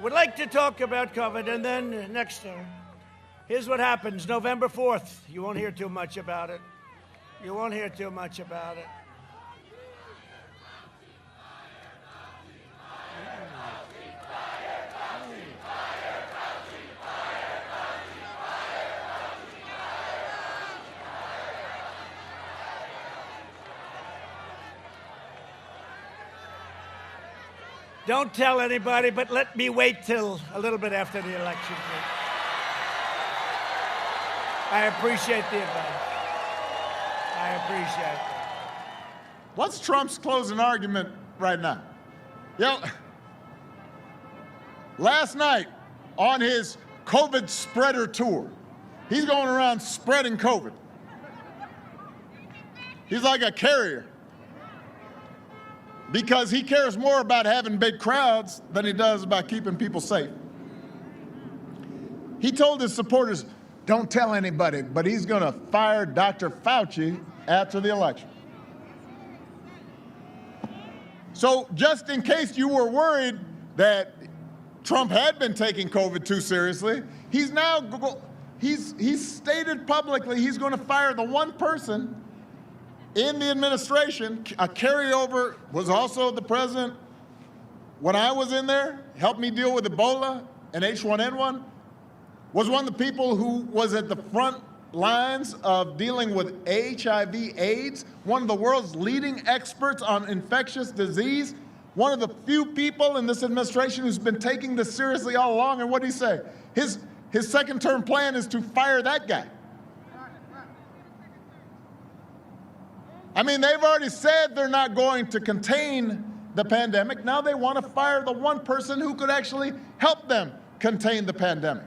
would like to talk about COVID, and then next, here's what happens. November 4th, you won't hear too much about it. You won't hear too much about it. Don't tell anybody, but let me wait till a little bit after the election. I appreciate the advice. I appreciate it. What's Trump's closing argument right now? Last night on his COVID spreader tour, he's going around spreading COVID. He's like a carrier, because he cares more about having big crowds than he does about keeping people safe. He told his supporters, don't tell anybody, but he's going to fire Dr. Fauci after the election. So just in case you were worried that Trump had been taking COVID too seriously, he's stated publicly he's going to fire the one person in the administration, a carryover, was also the president when I was in there, helped me deal with Ebola and H1N1, was one of the people who was at the front lines of dealing with HIV/AIDS, one of the world's leading experts on infectious disease, one of the few people in this administration who's been taking this seriously all along. And what did he say? His second-term plan is to fire that guy. I mean, they've already said they're not going to contain the pandemic. Now they want to fire the one person who could actually help them contain the pandemic.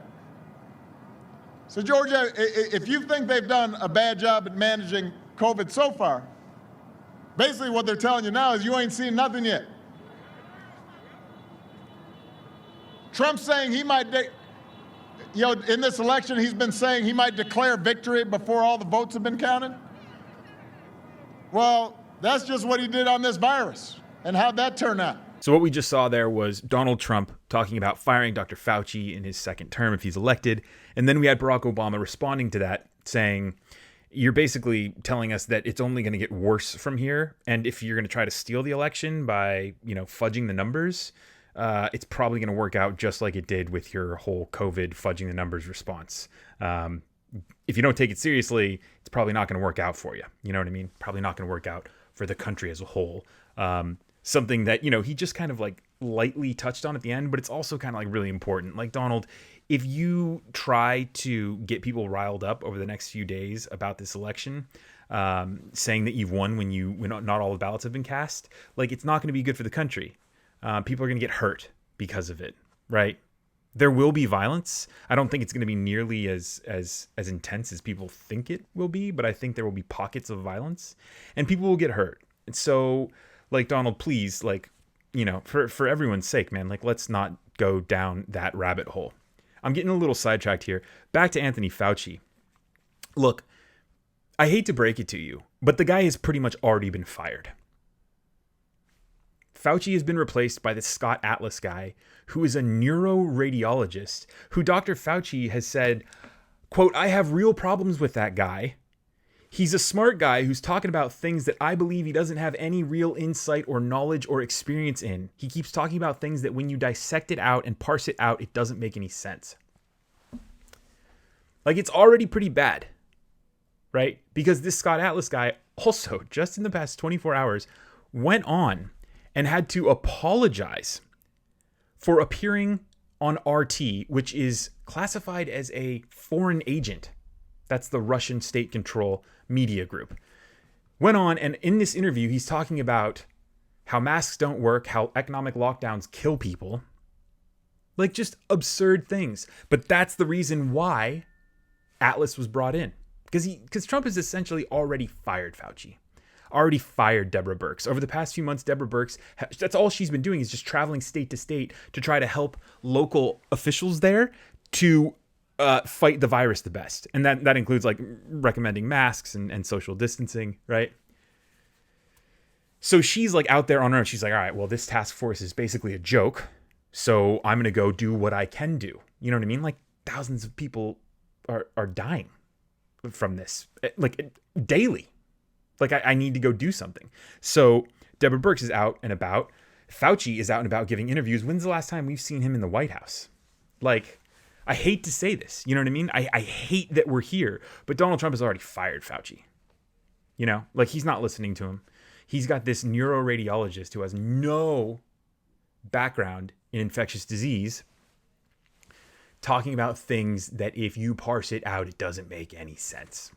So, Georgia, if you think they've done a bad job at managing COVID so far, basically what they're telling you now is you ain't seen nothing yet. Trump's saying he might, in this election, he's been saying he might declare victory before all the votes have been counted. Well, that's just what he did on this virus. And how'd that turn out? So what we just saw there was Donald Trump talking about firing Dr. Fauci in his second term if he's elected. And then we had Barack Obama responding to that, saying, you're basically telling us that it's only going to get worse from here. And if you're going to try to steal the election by, fudging the numbers, it's probably going to work out just like it did with your whole COVID fudging the numbers response. If you don't take it seriously, it's probably not going to work out for you. You know what I mean? Probably not going to work out for the country as a whole. Something that, he just kind of like lightly touched on at the end, but it's also kind of like really important. Like, Donald, if you try to get people riled up over the next few days about this election, saying that you've won when not all the ballots have been cast, like, it's not going to be good for the country. People are going to get hurt because of it, right? There will be violence. I don't think it's going to be nearly as intense as people think it will be, but I think there will be pockets of violence and people will get hurt. And so, like, Donald, please, like, for everyone's sake, man, like, let's not go down that rabbit hole. I'm getting a little sidetracked here. Back to Anthony Fauci. Look, I hate to break it to you, but the guy has pretty much already been fired. Fauci has been replaced by this Scott Atlas guy who is a neuroradiologist who Dr. Fauci has said, quote, I have real problems with that guy. He's a smart guy who's talking about things that I believe he doesn't have any real insight or knowledge or experience in. He keeps talking about things that when you dissect it out and parse it out, it doesn't make any sense. Like, it's already pretty bad, right? Because this Scott Atlas guy also, just in the past 24 hours, went on and had to apologize for appearing on RT, which is classified as a foreign agent. That's the Russian state control media group. Went on, and in this interview, he's talking about how masks don't work, how economic lockdowns kill people. Like, just absurd things. But that's the reason why Atlas was brought in. Because Trump has essentially already fired Fauci. Already fired Deborah Birx. Over the past few months, Deborah Birx, that's all she's been doing is just traveling state to state to try to help local officials there to fight the virus the best. And that includes like recommending masks and social distancing, right? So she's like out there on her own. She's like, all right, well, this task force is basically a joke. So I'm going to go do what I can do. You know what I mean? Like thousands of people are dying from this, like daily. Like I need to go do something. So Deborah Birx is out and about. Fauci is out and about giving interviews. When's the last time we've seen him in the White House? Like, I hate to say this. You know what I mean? I hate that we're here. But Donald Trump has already fired Fauci. You know, like he's not listening to him. He's got this neuroradiologist who has no background in infectious disease talking about things that if you parse it out, it doesn't make any sense.